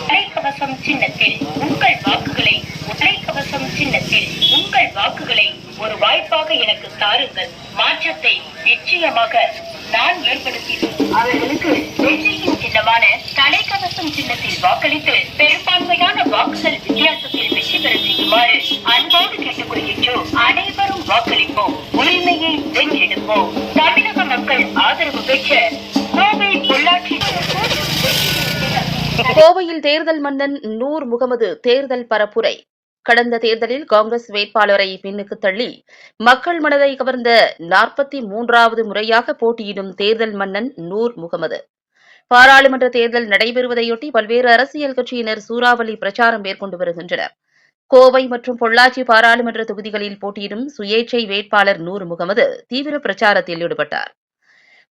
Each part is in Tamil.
தலைக்கவசம் சின்னத்தில் உங்கள் வாக்குகளை தலைக்கவசம் சின்னத்தில் உங்கள் வாக்குகளை ஒரு வாய்ப்பாக எனக்கு தாருங்கள். மாற்றத்தை நிச்சயமாக நான் ஏற்படுத்தினேன். அவர்களுக்கு வெற்றியின் சின்னமான தலைக்கவசம் சின்னத்தில் வாக்களித்து பெரும்பான்மையான வாக்குகள் வித்தியாசத்தில் வெற்றி பெற செய்யுமாறு அன்போடு கேட்டுக்கொள்கின்றோம். அனைவரும் வாக்களிப்போம், உரிமையை வென்றெடுப்போம். தமிழக மக்கள் ஆதரவு பெற்ற கோவை பொள்ளாச்சி கோவையில் தேர்தல் மன்னன் நூர் முகமது தேர்தல் பரப்புரை. கடந்த தேர்தலில் காங்கிரஸ் வேட்பாளரை பின்னுக்கு தள்ளி மக்கள் மனதை கவர்ந்த 43வது முறையாக போட்டியிடும் தேர்தல் மன்னன் நூர் முகமது. பாராளுமன்ற தேர்தல் நடைபெறுவதையொட்டி பல்வேறு அரசியல் கட்சியினர் சூறாவளி பிரச்சாரம் மேற்கொண்டு வருகின்றனர். கோவை மற்றும் பொள்ளாச்சி பாராளுமன்ற தொகுதிகளில் போட்டியிடும் சுயேட்சை வேட்பாளர் நூர் முகமது தீவிர பிரச்சாரத்தில் ஈடுபட்டார்.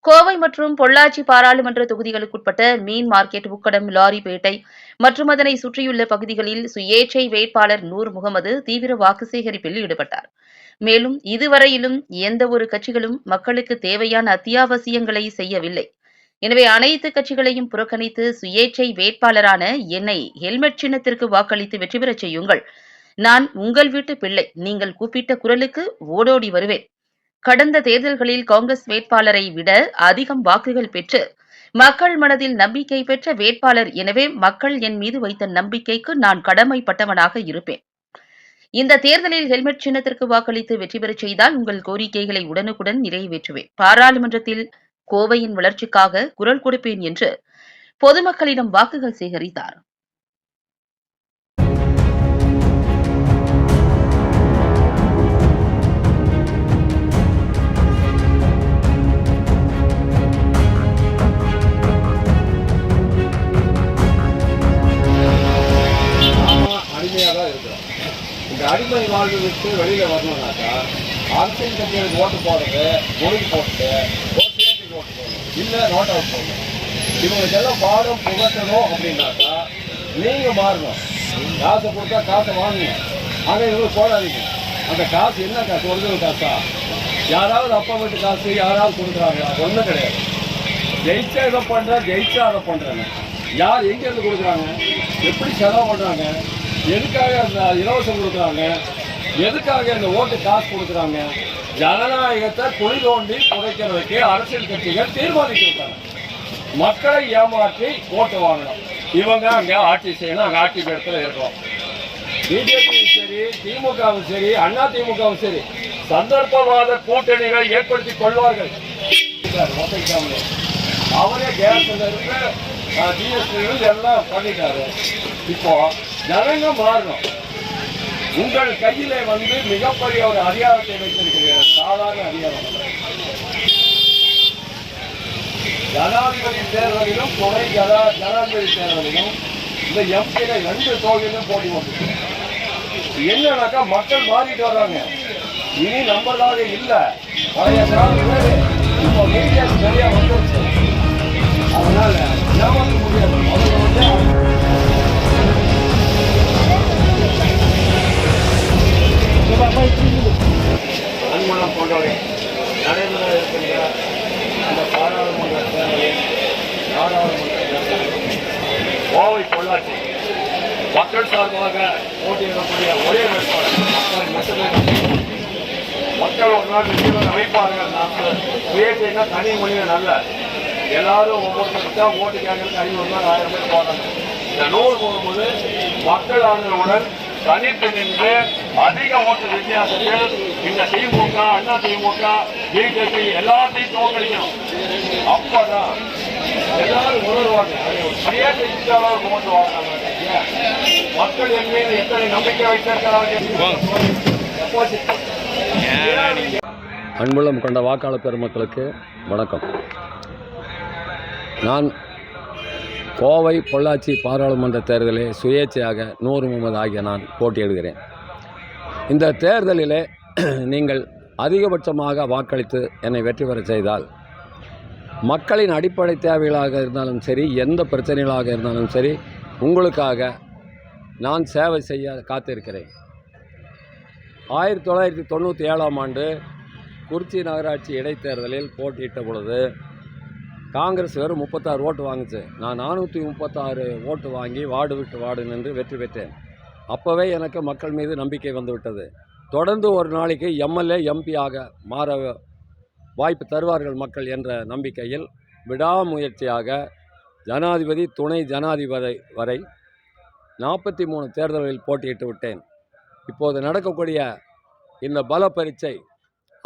கோவை மற்றும் பொள்ளாச்சி பாராளுமன்ற தொகுதிகளுக்குட்பட்ட மீன் மார்க்கெட், உக்கடம், லாரிப்பேட்டை மற்றும் அதனை சுற்றியுள்ள பகுதிகளில் சுயேட்சை வேட்பாளர் நூர் முகமது தீவிர வாக்கு சேகரிப்பில் ஈடுபட்டார். மேலும் இதுவரையிலும் எந்த ஒரு கட்சிகளும் மக்களுக்கு தேவையான அத்தியாவசியங்களை செய்யவில்லை. எனவே அனைத்து கட்சிகளையும் புறக்கணித்து சுயேட்சை வேட்பாளரான என்னை ஹெல்மெட் சின்னத்திற்கு வாக்களித்து வெற்றி பெறச் செய்யுங்கள். நான் உங்கள் வீட்டு பிள்ளை. நீங்கள் கூப்பிட்ட குரலுக்கு ஓடோடி வருவேன். கடந்த தேர்தல்களில் காங்கிரஸ் வேட்பாளரை விட அதிகம் வாக்குகள் பெற்று மக்கள் மனதில் நம்பிக்கை பெற்ற வேட்பாளர். எனவே மக்கள் என் மீது வைத்த நம்பிக்கைக்கு நான் கடமைப்பட்டவனாக இருப்பேன். இந்த தேர்தலில் ஹெல்மெட் சின்னத்திற்கு வாக்களித்து வெற்றி பெறச் செய்தால் உங்கள் கோரிக்கைகளை உடனுக்குடன் நிறைவேற்றுவேன். பாராளுமன்றத்தில் கோவையின் வளர்ச்சிக்காக குரல் கொடுப்பேன் என்று பொதுமக்களிடம் வாக்குகள் சேகரித்தார். இந்த அடிமை வாழ்வு விட்டு வெளியில் வரணும்னாக்கா அரசியல் கட்சிகளுக்கு ஓட்டு போடுறது, மொழிக்கு போட்டு ஓட்டு போடணும், இல்லை நோட் அவுட் போடணும். இவங்களுக்கெல்லாம் பாடம் புகட்டணும் அப்படின்னாக்கா நீங்கள் மாறணும். காசை கொடுத்தா காசை வாங்குங்க, ஆனால் இவங்களுக்கு போடாதீங்க. அந்த காசு என்ன காசு? ஒரிஜினல் காசா? யாராவது அப்பா வீட்டு காசு யாராவது கொடுக்குறாங்க? ஒன்றும் கிடையாது. ஜெயிச்சா இதை பண்ணுறேன், ஜெயிச்சா அதை பண்ணுறாங்க. யார் எங்கேருந்து கொடுக்குறாங்க? எப்படி செலவு பண்ணுறாங்க? எதுக்காக அந்த இலவசம் கொடுக்குறாங்க? எதுக்காக இந்த ஓட்டு காசு கொடுக்குறாங்க? ஜனநாயகத்தை குழி தோண்டி புதைக்கிறதுக்கு அரசியல் கட்சிகள் தீர்மானிச்சிருக்காங்க. மக்களை ஏமாற்றி ஓட்டு வாங்கணும். இவங்க அங்கே ஆட்சி செய்யணும், அங்கே ஆட்சி இடத்துல இருக்கோம். பிஜேபியும் சரி, திமுகவும் சரி, அண்ணா திமுகவும் சரி, சந்தர்ப்பவாத கூட்டணிகள் ஏற்படுத்தி கொள்வார்கள். அவரே கேஸ்ல இருந்து ஜிஎஸ்டி எல்லாம் பண்ணிட்டாரு. இப்போ ஜனங்க மாறணும். உங்கள் கையிலே மிகப்பெரிய ஒரு அதிகாரத்தை வைத்திருக்கிறீர்கள். சாதாரண அதிகாரம். ஜனாதிபதி தேர்தலிலும் துணை ஜனாதிபதி தேர்தலிலும் இந்த எம்பிகளை 2 தொகுதியிலும் போட்டி போட்டு என்னன்னாக்கா மக்கள் மாறிட்டு வர்றாங்க. இனி நம்பதாக இல்லை. பழைய காலத்தில் இப்போ மீடியா சரியா வந்துருச்சு. அதனால ஏமாற்ற முடியாது. அன்மனம் போன்றவை நடைபெற இருக்கின்ற அந்த பாராளுமன்ற தேர்தலில் கோவை பொள்ளாச்சி மக்கள் சார்பாக போட்டியிடக்கூடிய ஒரே வேட்பாளர் மக்கள் ஒரு நாள் நிச்சயம் அமைப்பார்கள். சுயேட்சைன்னா தனி மொழிகள் அல்ல. எல்லாரும் ஒவ்வொருத்தருக்கா ஓட்டு கேட்கறதுக்கு 500 ரூபாய் 1000 ரூபாய் போடுறாங்க. இந்த நூறு போகும்போது மக்கள் ஆதரவுடன் தனித்து நின்று அதிக ஓட்டு வித்தியாசத்தில் இந்த திமுக, அண்ணா திமுக, பிஜேபி எல்லாத்தையும் தோற்கடிக்கணும். அப்பதான் எல்லாரும் உணர்வாங்க. சுயேட்சை அளவுக்கு ஓட்டு வாங்கினாங்க. மக்கள் என் மீது எத்தனை நம்பிக்கை வைத்திருக்கிறார்கள். அன்புள்ளம் கொண்ட வாக்காளர் பெருமக்களுக்கு வணக்கம். நான் கோவை பொள்ளாச்சி பாராளுமன்ற தேர்தலில் சுயேட்சையாக நூர் முகமது ஆகிய நான் போட்டியிடுகிறேன். இந்த தேர்தலில் நீங்கள் அதிகபட்சமாக வாக்களித்து என்னை வெற்றி பெற செய்தால் மக்களின் அடிப்படை தேவைகளாக இருந்தாலும் சரி, எந்த பிரச்சனைகளாக இருந்தாலும் சரி, உங்களுக்காக நான் சேவை செய்ய காத்திருக்கிறேன். 1997ஆம் ஆண்டு குறிச்சி நகராட்சி இடைத்தேர்தலில் போட்டியிட்ட பொழுது காங்கிரஸ் வெறும் 36 ஓட்டு வாங்குச்சு. நான் 436 ஓட்டு வாங்கி வார்டு விட்டு வார்டு நின்று வெற்றி பெற்றேன். அப்போவே எனக்கு மக்கள் மீது நம்பிக்கை வந்துவிட்டது. தொடர்ந்து ஒரு நாளைக்கு எம்எல்ஏ எம்பியாக மாற வாய்ப்பு தருவார்கள் மக்கள் என்ற நம்பிக்கையில் விடாமுயற்சியாக ஜனாதிபதி, துணை ஜனாதிபதி வரை 43 தேர்தல்களில் போட்டியிட்டு விட்டேன். இப்போது நடக்கக்கூடிய இந்த பல பரீட்சை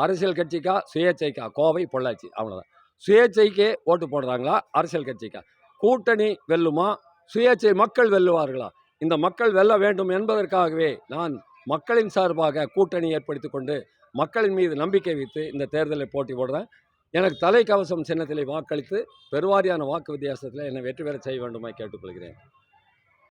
அரசியல் கட்சிக்கா சுயேட்சைக்கா? கோவை, பொள்ளாச்சி, அவ்வளோதான். சுயேட்சைக்கே ஓட்டு போடுறாங்களா, அரசியல் கட்சிக்கா? கூட்டணி வெல்லுமா, சுயேட்சை மக்கள் வெல்லுவார்களா? இந்த மக்கள் வெல்ல வேண்டும் என்பதற்காகவே நான் மக்களின் சார்பாக கூட்டணி ஏற்படுத்தி கொண்டு மக்களின் மீது நம்பிக்கை வைத்து இந்த தேர்தலில் போட்டி போடுறேன். எனக்கு தலைக்கவசம் சின்னத்திலே வாக்களித்து பெருவாரியான வாக்கு வித்தியாசத்தில் என்னை வெற்றி பெற செய்ய வேண்டுமாய் கேட்டுக்கொள்கிறேன்.